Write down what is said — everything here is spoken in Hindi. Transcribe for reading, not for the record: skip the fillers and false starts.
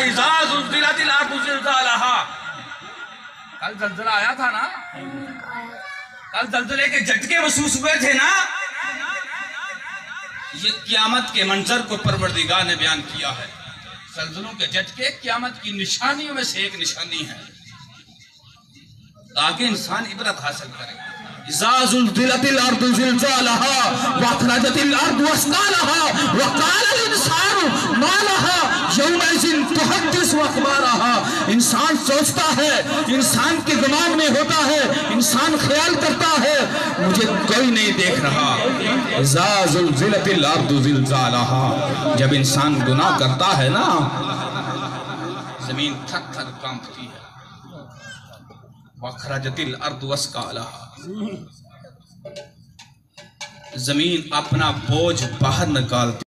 इज़ा ज़ुल्ज़िलतिल अर्दु ज़िलज़ालहा। कल ज़लज़ला आया था ना, कल ज़लज़ले के झटके महसूस हुए थे ना। ये क़यामत के मंजर को परवरदिगार ने बयान किया है। ज़लज़लों के झटके क़यामत की निशानियों में से एक निशानी है, ताकि इंसान इबरत हासिल करे। इज़ा ज़ुल्ज़िलतिल अर्दु ज़िलज़ालहा व अख़रजतिल अर्दु अस्क़ालहा व क़ालल इंसानु मा लहा यौमइज़िन तुहद्दिसु अख़बारहा। इंसान सोचता है, इंसान के दिमाग में होता है, इंसान ख्याल करता है, मुझे कोई नहीं देख रहा। इज़ा ज़ुल्ज़िलतिल अर्दु ज़िलज़ालहा, जब इंसान गुनाह करता है ना, जमीन थर थर कांपती है। वखरजतिल अर्दु अस्क़ालहा, जमीन अपना बोझ बाहर निकालती